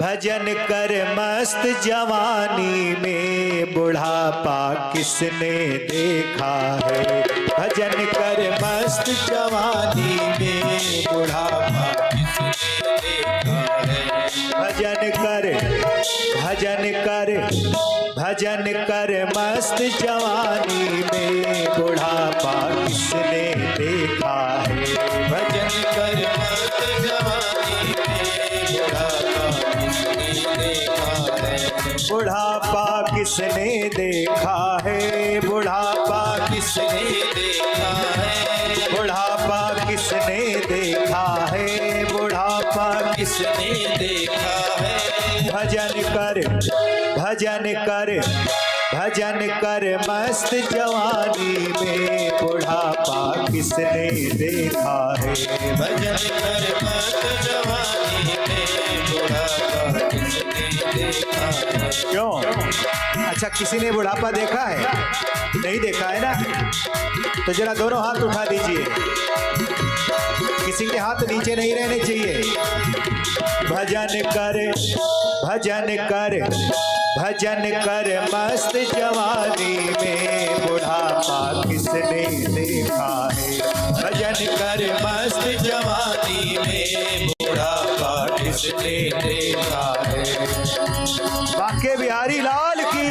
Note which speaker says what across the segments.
Speaker 1: भजन कर मस्त जवानी में बुढ़ापा किसने देखा है। भजन कर मस्त जवानी में बुढ़ापा किसने देखा है। भजन कर भजन कर मस्त जवानी में बुढ़ापा किसने देखा है। भजन कर मस्त जवानी में बुढ़ापा किसने देखा है। बुढ़ापा किसने देखा है। बुढ़ापा किसने देखा है। बुढ़ापा किसने देखा है। भजन कर मस्त जवानी में बुढ़ापा किसने देखा है। भजन कर मस्त जवानी में बुढ़ापा किसने देखा है। क्यों? अच्छा, किसी ने बुढ़ापा देखा है? नहीं देखा है ना? तो जरा दोनों हाथ उठा दीजिए। किसी के हाथ नीचे नहीं रहने चाहिए। भजन कर मस्त जवानी में बुढ़ापा किसने देखा है। भजन कर मस्त जवानी में बुढ़ापा किसने देखा है। बांके बिहारी लाल की।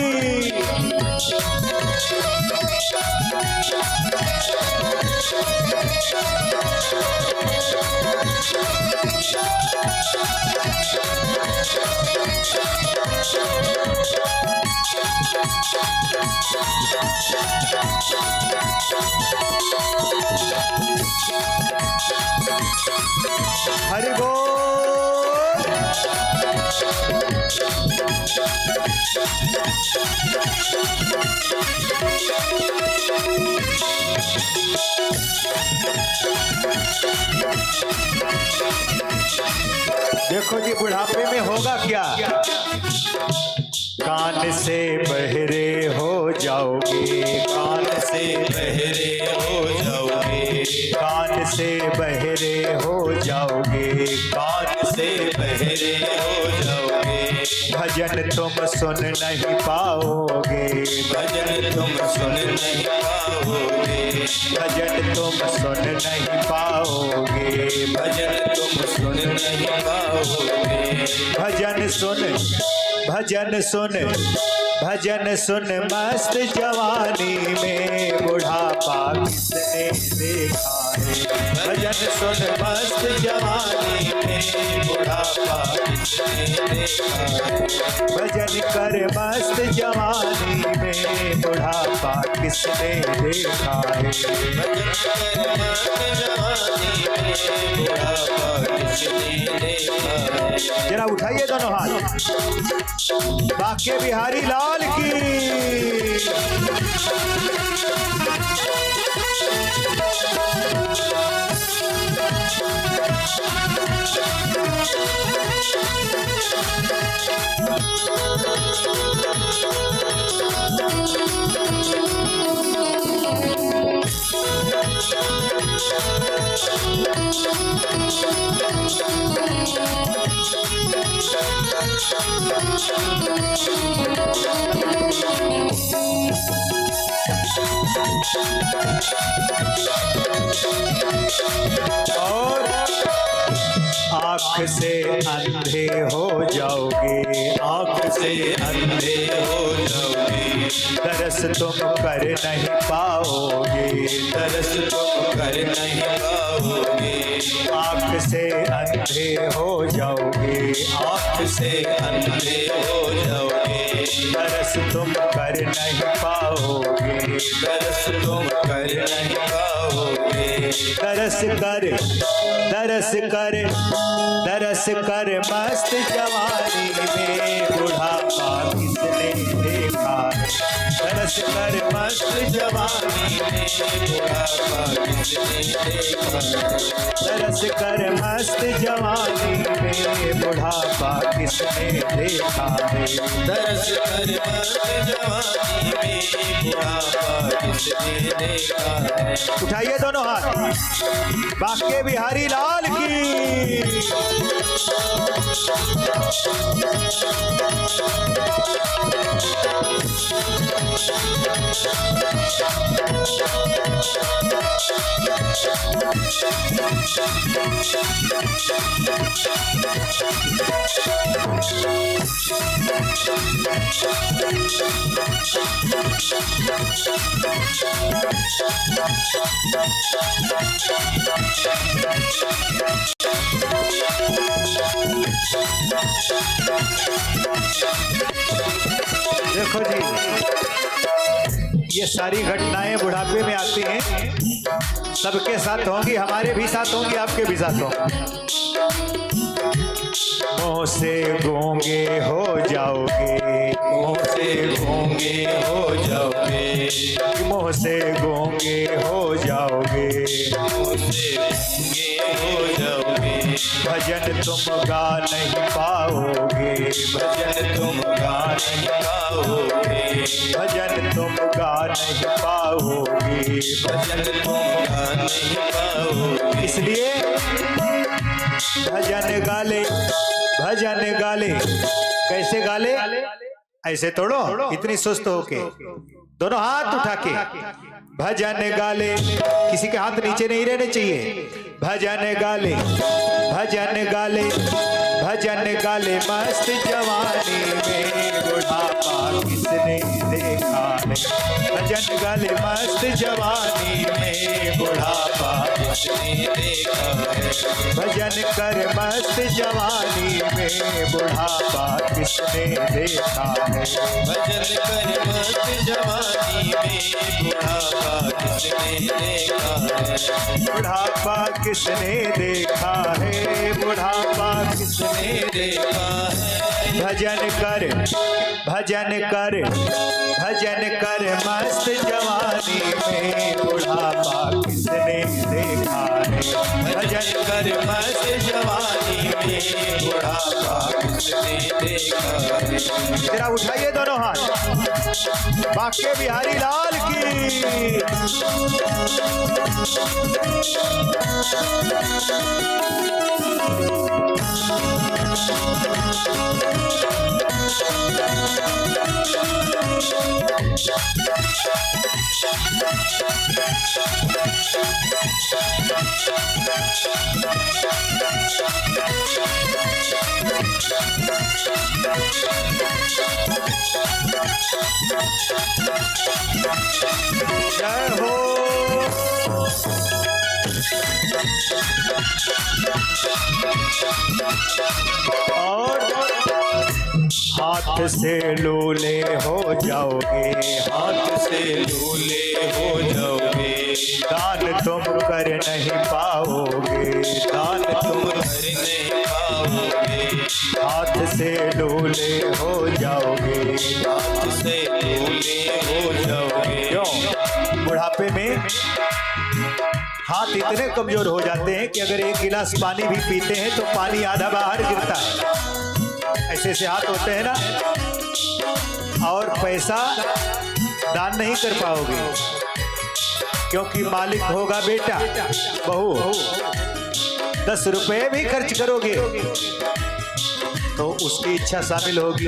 Speaker 1: हरि बोल। देखो जी, बुढ़ापे में होगा क्या। कान से बहरे हो जाओगे। कान से बहरे हो जाओगे। कान से बहरे हो जाओगे। कान से बहरे हो जाओगे। भजन तुम सुन नहीं पाओगे। भजन तुम सुन नहीं पाओगे। भजन तुम सुन नहीं पाओगे। भजन तुम सुन नहीं पाओगे। भजन सुन मस्त जवानी में बुढ़ापा किसने देखा है। भजन सुन मस्त जवानी में बुढ़ापा किसने देखा है। भजन कर मस्त जवानी में बुढ़ापा किसने देखा है। भजन कर मस्त जवानी में बुढ़ापा किसने देखा है। जरा उठाइए दोनों हाथ। बांके बिहारी लाल की। और आँख से अंधे हो जाओगे। आँख से अंधे हो जाओगे। तरस तुम कर नहीं पाओगे। तरस तुम कर नहीं पाओगे। आँख से अंधे हो जाओगे। आँख से अंधे हो जाओगे। तरस तुम कर नहीं पाओगे। तरस तुम कर नहीं पाओगे। तरस कर मस्त जवानी में बुढ़ापा किसने देखा है। तरस कर मस्त जवानी में बुढ़ापा किसने देखा है। तरस कर मस्त जवानी में बुढ़ापा किसने देखा है। तरस कर मस्त जवानी में बुढ़ापा किसने देखा है। उठाइए दोनों हाथ। बांके बिहारी लाल की। देखो जी, ये सारी घटनाएं बुढ़ापे में आती हैं, सबके साथ होंगी, हमारे भी साथ होंगी, आपके भी साथ होंगी। मुंह से गूंगे हो जाओगे,
Speaker 2: मुंह से गूंगे हो जाओगे,
Speaker 1: मुंह से गूंगे हो जाओगे,
Speaker 2: मुंह से गूंगे हो जाओगे।
Speaker 1: भजन तुम गा नहीं पाओगे,
Speaker 2: भजन तुम गा नहीं पाओगे,
Speaker 1: भजन तुम गा नहीं पाओगे,
Speaker 2: भजन तुम गा नहीं पाओगे।
Speaker 1: इसलिए भजन गाले, भजन गाले, कैसे गाले? ऐसे तोड़ो, इतनी सुस्त होके, दोनों हाथ उठा के भजन गाले, किसी के हाथ नीचे नहीं रहने चाहिए। भजन गाले, भजन गाले, भजन गाले, मस्त जवानी में बुढ़ापा किसने देखा है। भजन गाले मस्त जवानी में बुढ़ापा
Speaker 2: किसने देखा है।
Speaker 1: भजन कर मस्त जवानी में बुढ़ापा किसने देखा है।
Speaker 2: भजन कर मस्त जवानी में बुढ़ापा किसने देखा है।
Speaker 1: बुढ़ापा किसने देखा है, बुढ़ापा किसने
Speaker 2: देखा है।
Speaker 1: भजन कर, भजन कर, भजन कर मस्त जवानी में बुढ़ापा किसने देखा है।
Speaker 2: भजन कर मस्त जवानी में बुढ़ापा किसने देखा है।
Speaker 1: जरा उठाइए दोनों हाथ, बाके बिहारी लाल की। जय हो। और हाथ से लूले हो जाओगे,
Speaker 2: हाथ से लूले हो जाओगे।
Speaker 1: दान तुम कर नहीं पाओगे, दान
Speaker 2: तुम कर नहीं पाओगे।
Speaker 1: हाथ से लूले हो जाओगे,
Speaker 2: हाथ से लूले हो जाओगे।
Speaker 1: क्यों? बुढ़ापे में हाथ इतने कमजोर हो जाते हैं कि अगर एक गिलास पानी भी पीते हैं तो पानी आधा बाहर गिरता है। ऐसे ऐसे हाथ होते हैं ना। और पैसा दान नहीं कर पाओगे, क्योंकि मालिक होगा बेटा, बहू। 10 रुपए भी खर्च करोगे तो उसकी इच्छा शामिल होगी।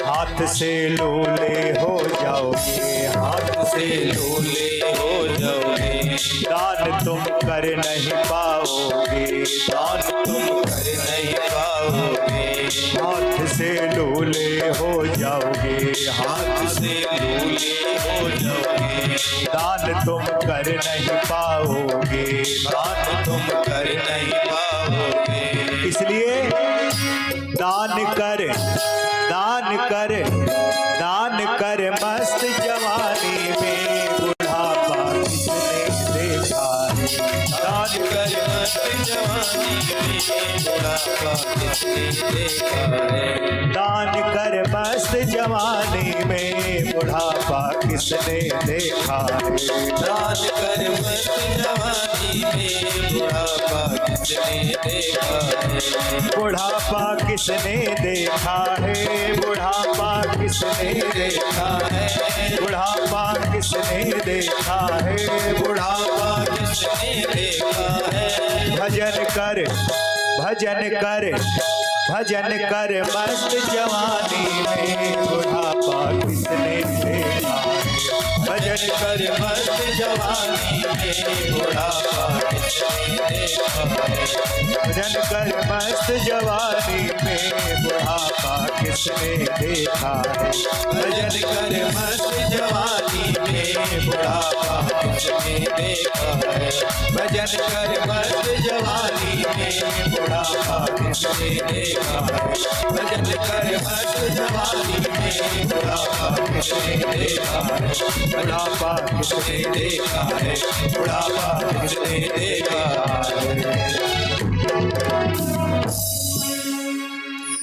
Speaker 1: हाथ से लूले हो जाओगे, हाथ
Speaker 2: से लूले हो जाओगे।
Speaker 1: दान तुम कर नहीं पाओगे,
Speaker 2: दान तुम कर नहीं पाओगे।
Speaker 1: हाथ से लूले हो जाओगे,
Speaker 2: हाथ से लूले हो जाओगे।
Speaker 1: दान तुम कर नहीं पाओगे,
Speaker 2: दान तुम कर नहीं पाओगे।
Speaker 1: इसलिए दान कर, दान कर, दान कर मस्त जवानी में बुढ़ापा किसने देखा है। दान
Speaker 2: कर मस्त जवानी में बुढ़ापा किसने देखा है।
Speaker 1: दान कर मस्त जवानी में बुढ़ापा किसने देखा है।
Speaker 2: दान कर मस्त जवानी में बुढ़ापा किसने देखा है।
Speaker 1: बुढ़ापा किसने देखा है, बुढ़ापा किसने देखा है। बुढ़ापा किसने देखा है, बुढ़ापा
Speaker 2: किसने देखा है।
Speaker 1: भजन कर भजन कर मस्त जवानी में बुढ़ापा किसने देखा भजन कर मस्त जवानी में बुढ़ापा किसने देखा भजन कर मस्त जवानी में बुढ़ापा किसने देखा भजन कर मस्त जवानी में बुढ़ापा किसने देखा है भजन कर मस्त जवानी में बुढ़ापा किसने देखा है भजन कर मस्त जवानी में बुढ़ापा किसने देखा है बुढ़ापा किसने देखा है बुढ़ापा किसने देखा है